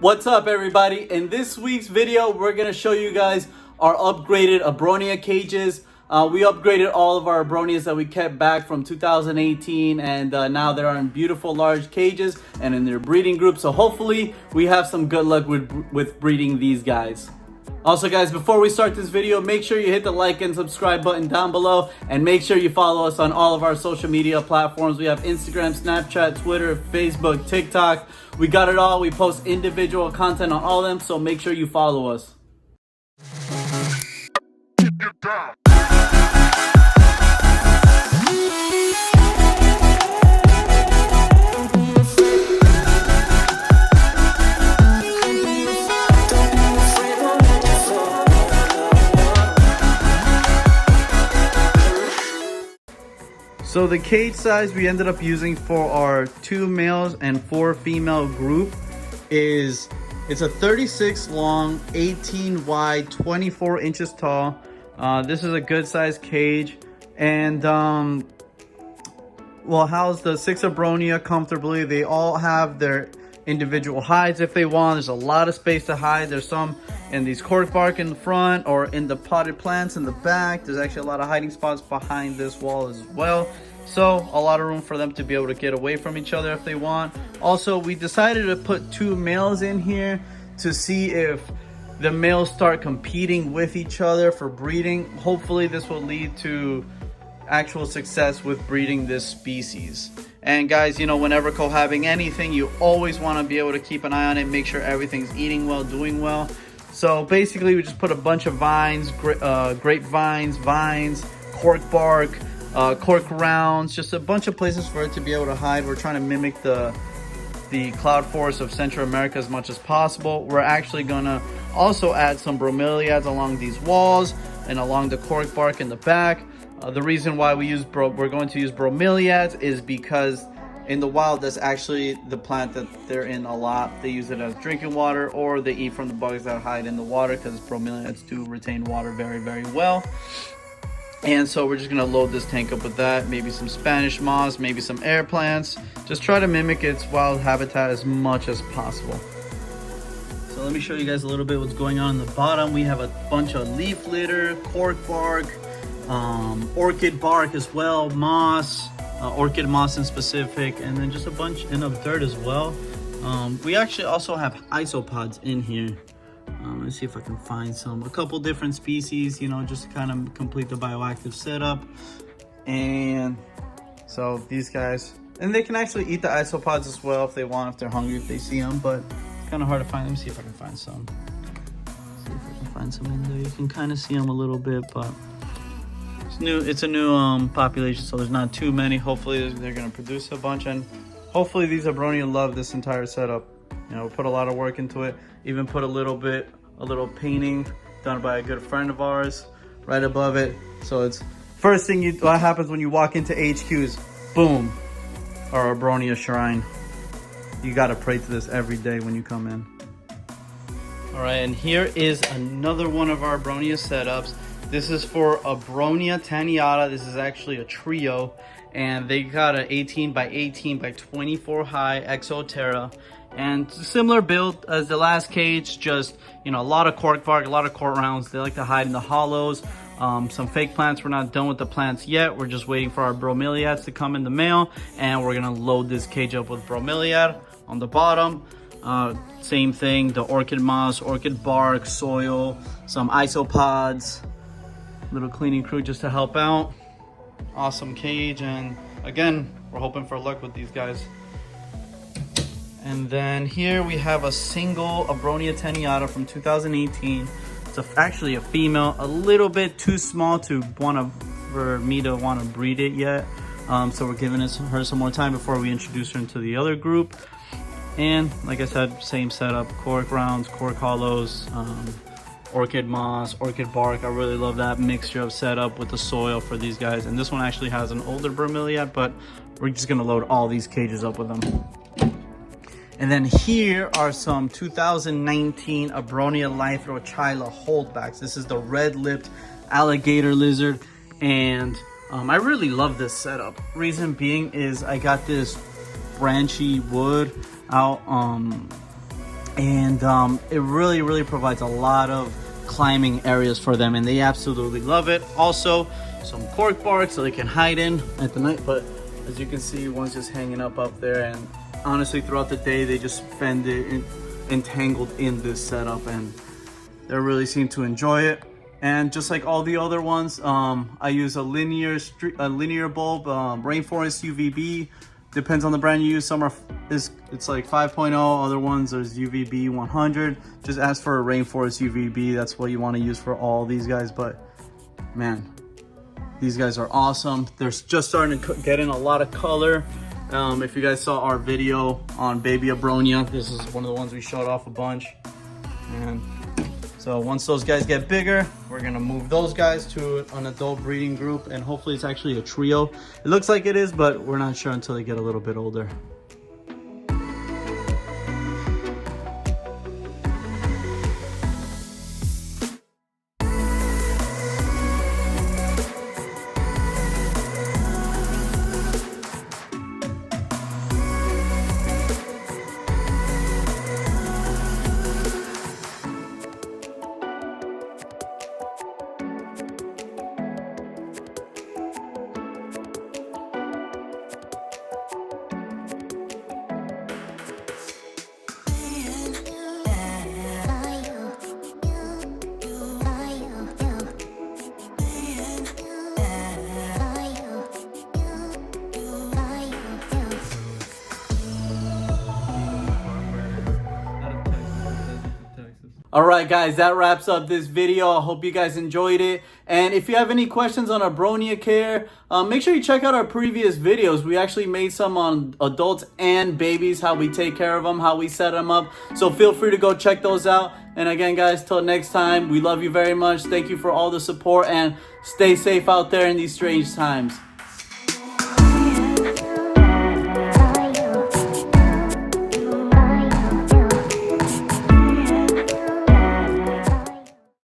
What's up, everybody? In this week's video, we're going to show you guys our upgraded Abronia cages. We upgraded all of our Abronias that we kept back from 2018, and now they are in beautiful large cages and in their breeding group. So hopefully we have some good luck with breeding these guys. Also guys, before we start this video, make sure you hit the like and subscribe button down below, and make sure you follow us on all of our social media platforms. We have Instagram, Snapchat, Twitter, Facebook, TikTok. We got it all. We post individual content on all of them, so make sure you follow us. So the cage size we ended up using for our 2 males and 4 female group it's a 36 long, 18 wide, 24 inches tall. This is a good size cage, and will house the 6 Abronia comfortably. They all have their individual hides if they want. There's a lot of space to hide. There's some in these cork bark in the front or in the potted plants in the back. There's actually a lot of hiding spots behind this wall as well, so a lot of room for them to be able to get away from each other if they want. Also, we decided to put 2 males in here to see if the males start competing with each other for breeding. Hopefully this will lead to actual success with breeding this species. And guys, you know, whenever cohabiting anything, you always want to be able to keep an eye on it, make sure everything's eating well, doing well. So basically we just put a bunch of vines, grapevines, vines, cork bark, cork rounds, just a bunch of places for it to be able to hide. We're trying to mimic the cloud forest of Central America as much as possible. We're actually gonna also add some bromeliads along these walls and along the cork bark in the back. The reason why we're going to use bromeliads is because in the wild, that's actually the plant that they're in a lot. They use it as drinking water, or they eat from the bugs that hide in the water, because bromeliads do retain water very, very well. And so we're just gonna load this tank up with that, maybe some Spanish moss, maybe some air plants. Just try to mimic its wild habitat as much as possible. So let me show you guys a little bit what's going on in the bottom. We have a bunch of leaf litter, cork bark, orchid bark as well, moss, orchid moss in specific, and then just a bunch of dirt as well. We actually also have isopods in here. Let's see if I can find a couple different species, you know, just to kind of complete the bioactive setup. And so these guys, and they can actually eat the isopods as well if they want, if they're hungry, if they see them, but it's kind of hard to find. Let me see if I can find some. See if I can find some in there. You can kind of see them a little bit, but it's a new population, so there's not too many. Hopefully they're going to produce a bunch, and hopefully these Abronia love this entire setup. You know, we put a lot of work into it, even put a little painting done by a good friend of ours right above it. So it's first thing what happens when you walk into HQ is boom, our Abronia shrine. You got to pray to this every day when you come in. All right, and here is another one of our Abronia setups. This is for Abronia taeniata. This is actually a trio, and they got an 18 by 18 by 24 high Exoterra, and similar build as the last cage, just, you know, a lot of cork bark, a lot of cork rounds. They like to hide in the hollows. Some fake plants. We're not done with the plants yet. We're just waiting for our bromeliads to come in the mail, and we're gonna load this cage up with bromeliad on the bottom. Same thing, the orchid moss, orchid bark, soil, some isopods, little cleaning crew just to help out. Awesome cage, and again, we're hoping for luck with these guys. And then here we have a single Abronia taeniata from 2018. It's actually a female, a little bit too small for me to want to breed it yet. So we're giving her some more time before we introduce her into the other group. And like I said, same setup, cork rounds, cork hollows, orchid moss, orchid bark. I really love that mixture of setup with the soil for these guys. And this one actually has an older bromeliad, but we're just gonna load all these cages up with them. And then here are some 2019 Abronia Lythrochila holdbacks. This is the red-lipped alligator lizard, and I really love this setup. Reason being is I got this branchy wood out And it really provides a lot of climbing areas for them, and they absolutely love it. Also, some cork bark so they can hide in at the night, but as you can see, one's just hanging up there, and honestly throughout the day they just spend it entangled in this setup, and they really seem to enjoy it. And just like all the other ones, I use a linear bulb, rainforest UVB. Depends on the brand you use. Some are it's like 5.0, other ones there's UVB 100. Just ask for a rainforest UVB. That's what you want to use for all these guys. But man, these guys are awesome. They're just starting to get in a lot of color. If you guys saw our video on baby Abronia, this is one of the ones we showed off a bunch. And so once those guys get bigger, we're gonna move those guys to an adult breeding group, and hopefully it's actually a trio. It looks like it is, but we're not sure until they get a little bit older. Alright guys, that wraps up this video. I hope you guys enjoyed it. And if you have any questions on Abronia care, make sure you check out our previous videos. We actually made some on adults and babies, how we take care of them, how we set them up. So feel free to go check those out. And again guys, till next time, we love you very much. Thank you for all the support, and stay safe out there in these strange times.